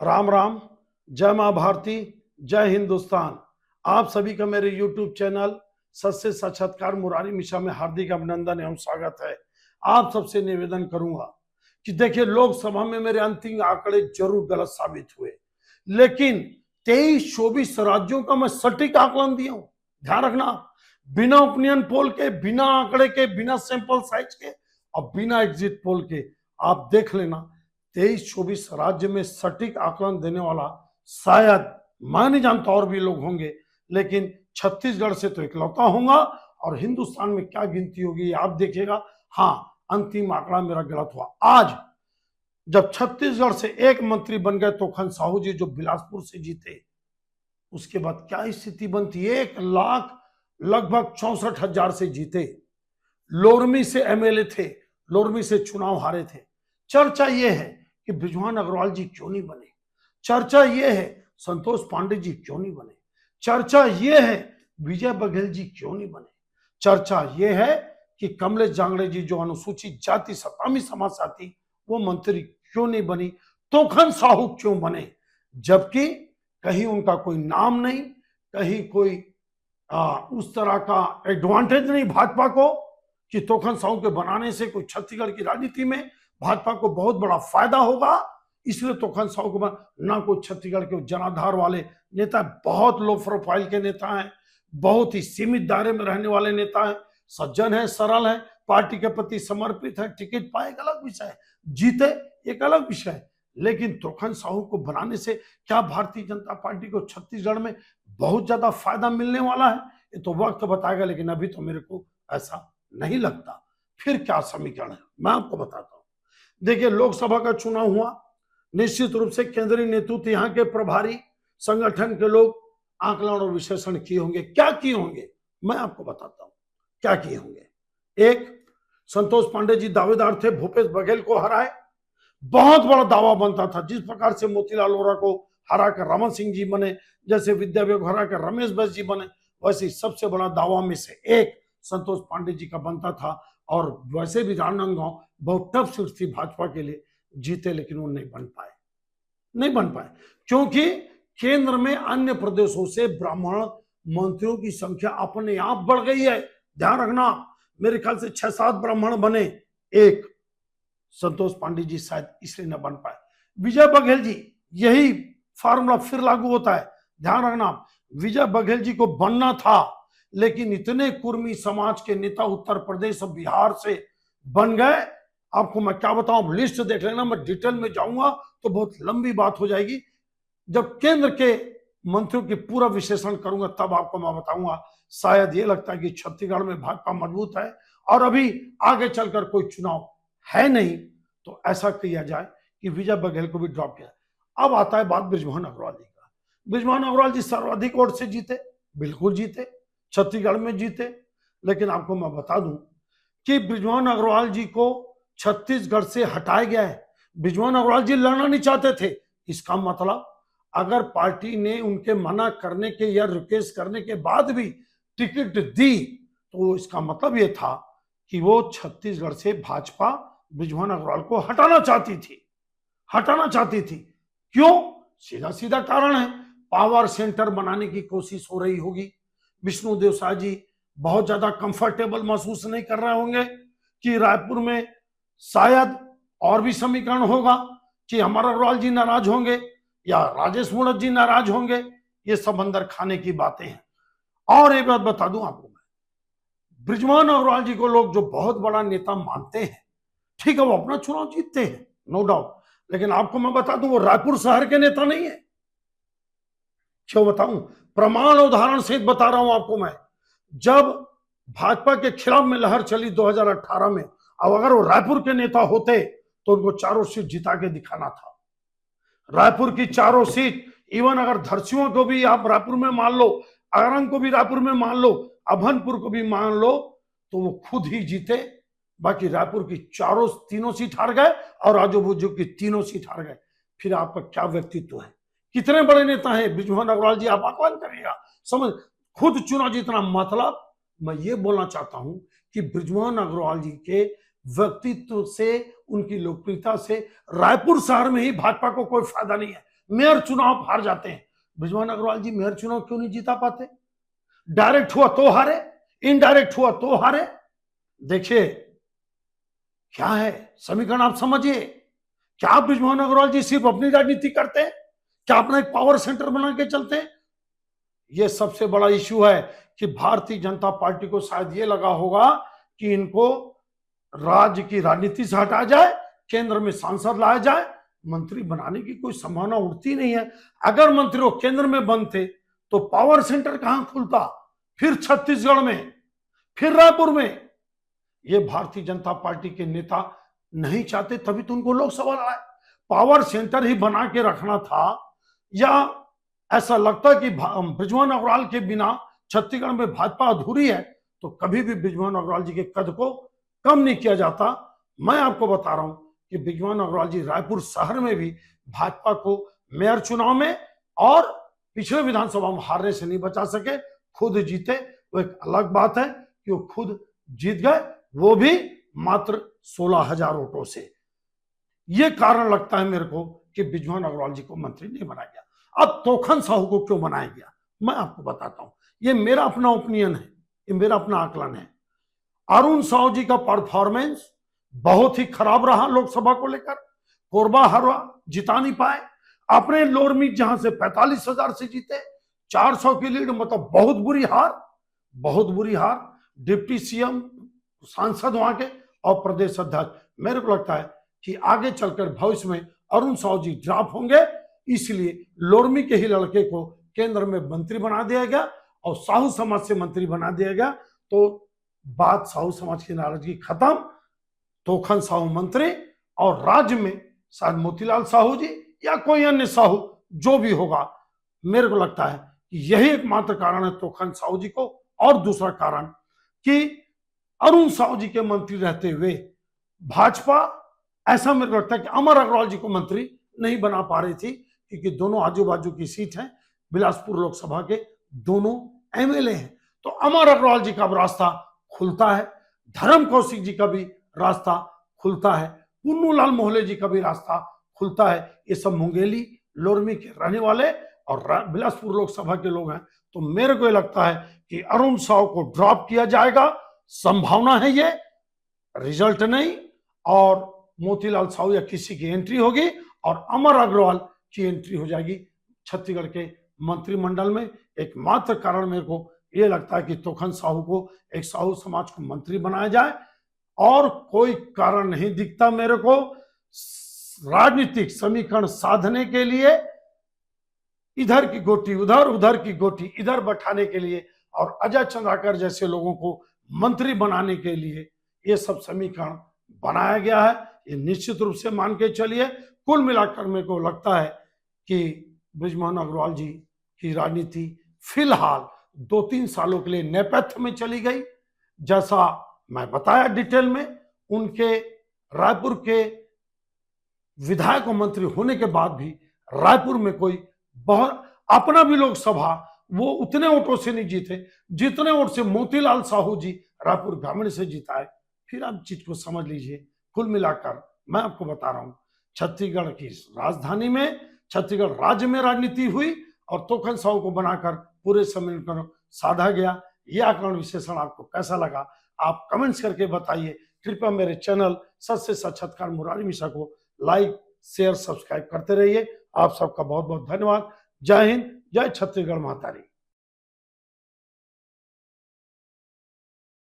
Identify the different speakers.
Speaker 1: राम राम। जय माँ भारती, जय हिंदुस्तान। आप सभी का मेरे YouTube चैनल सत्य साक्षात्कार मुरारी मिशा में हार्दिक अभिनंदन एवं स्वागत है। आप सबसे निवेदन करूंगा कि देखिए, लोकसभा में मेरे अंतिम आंकड़े जरूर गलत साबित हुए, लेकिन 23-24 राज्यों का मैं सटीक आकलन दिया हूं। ध्यान रखना, बिना ओपिनियन पोल के, बिना आंकड़े के, बिना सैंपल साइज के और बिना एग्जिट पोल के। आप देख लेना, 23-24 राज्य में सटीक आकलन देने वाला शायद, मैं नहीं जानता और भी लोग होंगे, लेकिन छत्तीसगढ़ से तो इकलौता होगा। और हिंदुस्तान में क्या गिनती होगी आप देखिएगा। हाँ, अंतिम आंकड़ा मेरा गलत हुआ। आज जब छत्तीसगढ़ से एक मंत्री बन गए तोखन साहू जी, जो बिलासपुर से जीते, उसके बाद क्या स्थिति बनती। 1 लाख लगभग 64,000 से जीते। लोरमी से एमएलए थे, लोरमी से चुनाव हारे थे। चर्चा यह है कि बृजमोहन अग्रवाल जी क्यों नहीं बने। चर्चा यह है संतोष पांडे जी क्यों नहीं बने। चर्चा यह है विजय बघेल जी क्यों नहीं बने। चर्चा यह है कि कमलेश जांगड़े जी, जो अनुसूचित जाति सतामी समाज से आती, वो मंत्री क्यों नहीं बनी। तोखन साहू क्यों बने, जबकि कहीं उनका कोई नाम नहीं, कहीं कोई उस तरह का एडवांटेज नहीं भाजपा को कि तोखन साहू के बनाने से कोई छत्तीसगढ़ की राजनीति में भाजपा को बहुत बड़ा फायदा होगा। इसलिए तोखन साहू को ना कोई छत्तीसगढ़ के जनाधार वाले नेता, बहुत लो प्रोफाइल के नेता हैं, बहुत ही सीमित दायरे में रहने वाले नेता हैं, सज्जन है, सरल है, पार्टी के प्रति समर्पित है। टिकट पाए एक अलग विषय है, जीते एक अलग विषय है, लेकिन तोखन साहू को बनाने से क्या भारतीय जनता पार्टी को छत्तीसगढ़ में बहुत ज्यादा फायदा मिलने वाला है, ये तो वक्त बताएगा। लेकिन अभी तो मेरे को ऐसा नहीं लगता। फिर क्या समीकरण है, मैं आपको बताता हूं। देखिए, लोकसभा का चुनाव हुआ, निश्चित रूप से केंद्रीय नेतृत्व, यहाँ के प्रभारी संगठन के लोग आकलन और विश्लेषण किए होंगे। क्या किए होंगे मैं आपको बताता हूं क्या किए होंगे। एक, संतोष पांडे जी दावेदार थे, भूपेश बघेल को हराए। बहुत बड़ा दावा बनता था, जिस प्रकार से मोतीलाल वोरा को हरा कर रमन सिंह जी बने, जैसे विद्या विवेक हरा कर रमेश बैस जी बने, वैसे सबसे बड़ा दावा में से एक संतोष पांडे जी का बनता था। और वैसे भी राजनांदगांव बहुत टफ सीट थी भाजपा के लिए, जीते, लेकिन वो नहीं बन पाए क्योंकि केंद्र में अन्य प्रदेशों से ब्राह्मण मंत्रियों की संख्या अपने आप बढ़ गई है। ध्यान रखना, मेरे ख्याल से 6-7 ब्राह्मण बने, एक संतोष पांडे जी शायद इसलिए न बन पाए। विजय बघेल जी, यही फार्मूला फिर लागू होता है। ध्यान रखना, विजय बघेल जी को बनना था, लेकिन इतने कुर्मी समाज के नेता उत्तर प्रदेश और बिहार से बन गए। आपको मैं क्या बताऊं, लिस्ट देख लेना, मैं डिटेल में जाऊंगा तो बहुत लंबी बात हो जाएगी। जब केंद्र के मंत्रियों की पूरा विश्लेषण करूंगा तब आपको मैं बताऊंगा। शायद ये लगता है कि छत्तीसगढ़ में भाजपा मजबूत है और अभी आगे चलकर कोई चुनाव है नहीं, तो ऐसा किया जाए कि विजय बघेल को भी ड्रॉप किया। अब आता है बात बृजमोहन अग्रवाल जी का। बृजमोहन अग्रवाल जी सर्वाधिक वोट से जीते, बिल्कुल जीते, छत्तीसगढ़ में जीते। लेकिन आपको मैं बता दूं कि बृजमोहन अग्रवाल जी को छत्तीसगढ़ से हटाया गया है। बृजमोहन अग्रवाल जी लड़ना नहीं चाहते थे। इसका मतलब अगर पार्टी ने उनके मना करने के या रिक्वेस्ट करने के बाद भी टिकट दी, तो इसका मतलब यह था कि वो छत्तीसगढ़ से भाजपा बृजमोहन अग्रवाल को हटाना चाहती थी। क्यों? सीधा सीधा कारण है, पावर सेंटर बनाने की कोशिश हो रही होगी। विष्णुदेव साय जी बहुत ज्यादा कंफर्टेबल महसूस नहीं कर रहे होंगे कि रायपुर में शायद और भी समीकरण होगा कि अमर अग्रवाल जी नाराज होंगे या राजेश मूणत जी नाराज होंगे। ये सब अंदर खाने की बातें हैं। और एक बात बता दूं आपको, मैं बृजमोहन अग्रवाल जी को लोग जो बहुत बड़ा नेता मानते हैं, ठीक है, वो अपना चुनाव जीतते हैं, नो डाउट, लेकिन आपको मैं बता दूं वो रायपुर शहर के नेता नहीं है। क्यों बताऊं? प्रमाण उदाहरण से बता रहा हूं आपको मैं। जब भाजपा के खिलाफ में लहर चली 2018 में, अब अगर वो रायपुर के नेता होते तो उनको चारों सीट जिता के दिखाना था। रायपुर की चारों सीट, इवन अगर धरसियों को भी आप रायपुर में मान लो, अगरंग को भी रायपुर में मान लो, अभनपुर को भी मान लो, तो वो खुद ही जीते। बाकी रायपुर की तीनों सीट हार गए और आजू-बाजू की तीनों सीट हार गए। फिर आपका क्या व्यक्तित्व है, कितने बड़े नेता हैं बृजमोहन अग्रवाल जी, आप आकलन करिएगा। समझ, खुद चुनाव जीतना मतलब, मैं ये बोलना चाहता हूं कि बृजमोहन अग्रवाल जी के व्यक्तित्व से, उनकी लोकप्रियता से रायपुर शहर में ही भाजपा को कोई फायदा नहीं है। मेयर चुनाव हार जाते हैं। बृजमोहन अग्रवाल जी मेयर चुनाव क्यों नहीं जीता पाते? डायरेक्ट हुआ तो हारे, इनडायरेक्ट हुआ तो हारे। देखिए क्या है समीकरण, आप समझिए। क्या बृजमोहन अग्रवाल जी सिर्फ अपनी राजनीति करते हैं? क्या अपना एक पावर सेंटर बना के चलते हैं? यह सबसे बड़ा इश्यू है कि भारतीय जनता पार्टी को शायद यह लगा होगा कि इनको राज्य की राजनीति से हटाया जाए, केंद्र में सांसद लाया जाए, मंत्री बनाने की कोई संभावना उठती नहीं है। अगर मंत्री वो केंद्र में बनते तो पावर सेंटर कहां खुलता? फिर छत्तीसगढ़ में, फिर रायपुर में। ये भारतीय जनता पार्टी के नेता नहीं चाहते, तभी तो उनको लोकसभा लाए। पावर सेंटर ही बना के रखना था, या ऐसा लगता कि बृजमोहन अग्रवाल के बिना छत्तीसगढ़ में भाजपा अधूरी है, तो कभी भी बृजमोहन अग्रवाल जी के कद को कम नहीं किया जाता। मैं आपको बता रहा हूं कि बृजमोहन अग्रवाल जी रायपुर शहर में भी भाजपा को मेयर चुनाव में और पिछले विधानसभा में हारने से नहीं बचा सके, खुद जीते। वो एक अलग बात है कि वो खुद जीत गए, वो भी मात्र 16,000 वोटों से। ये कारण लगता है मेरे को कि बृजमोहन अग्रवाल जी को मंत्री नहीं बनाया गया। अब तोखन साहू को क्यों बनाया गया, मैं आपको बताता हूं। ये मेरा अपना ओपिनियन है, ये मेरा अपना आकलन है। अरुण साहू जी का परफॉर्मेंस बहुत ही खराब रहा लोकसभा को लेकर। कोरबा हरवा जिता नहीं पाए। अपने लोरमी जहां से 45,000 से जीते, 400 की लीड, मतलब बहुत बुरी हार, बहुत बुरी हार। डिप्टी सीएम, सांसद वहां के और प्रदेश अध्यक्ष। मेरे को लगता है कि आगे चलकर भविष्य में अरुण साहू जी ड्रॉप होंगे, इसलिए लोरमी के ही लड़के को केंद्र में मंत्री बना दिया गया और साहू समाज से मंत्री बना दिया गया। तो बात साहू समाज की नाराजगी खत्म, तोखन साहू मंत्री, और राज्य में शायद मोतीलाल साहू जी या कोई अन्य साहू जो भी होगा। मेरे को लगता है कि यही एकमात्र कारण है तोखन साहू जी को। और दूसरा कारण कि अरुण साहू जी के मंत्री रहते हुए भाजपा, ऐसा मेरे को लगता है कि अमर अग्रवाल जी को मंत्री नहीं बना पा रही थी, क्योंकि दोनों आजू बाजू की सीट है, बिलासपुर लोकसभा के दोनों एमएलए हैं। तो अमर अग्रवाल जी का अब रास्ता खुलता है, धर्म कौशिक जी का भी रास्ता खुलता है, पुन्नूलाल मोहले जी का भी रास्ता खुलता है। ये सब मुंगेली लोरमी के रहने वाले और बिलासपुर लोकसभा के लोग हैं। तो मेरे को लगता है कि अरुण साहू को ड्रॉप किया जाएगा, संभावना है ये, रिजल्ट नहीं, और मोतीलाल साहू या किसी की एंट्री होगी और अमर अग्रवाल की एंट्री हो जाएगी छत्तीसगढ़ के मंत्रिमंडल में। एकमात्र कारण मेरे को यह लगता है कि तोखन साहू को, एक साहू समाज को मंत्री बनाया जाए, और कोई कारण नहीं दिखता मेरे को राजनीतिक समीकरण साधने के लिए, इधर की गोटी उधर, उधर की गोटी इधर बैठाने के लिए, और अजय चंद्राकर जैसे लोगों को मंत्री बनाने के लिए ये सब समीकरण बनाया गया है। ये निश्चित रूप से मान के चलिए। कुल मिलाकर मेरे को लगता है कि बृजमोहन अग्रवाल जी की राजनीति फिलहाल 2-3 सालों के लिए नेपथ्य में चली गई। जैसा मैं बताया डिटेल में, उनके रायपुर के विधायक और मंत्री होने के बाद भी रायपुर में कोई बहुत अपना भी लोकसभा वो उतने वोटों से नहीं जीते जितने वोट से मोतीलाल साहू जी रायपुर ग्रामीण से जीता है। फिर आप चीज को समझ लीजिए। कुल मिलाकर मैं आपको बता रहा हूं, छत्तीसगढ़ की राजधानी में, छत्तीसगढ़ राज्य में राजनीति हुई और तोखन साहू को बनाकर पूरे समीकरण साधा गया। यह आकलन विश्लेषण आपको कैसा लगा, आप कमेंट्स करके बताइए। कृपया मेरे चैनल सच से साक्षात्कार मुरारी मिश्रा को लाइक, शेयर, सब्सक्राइब करते रहिए। आप सबका बहुत बहुत धन्यवाद। जय हिंद, जय छत्तीसगढ़ माता री।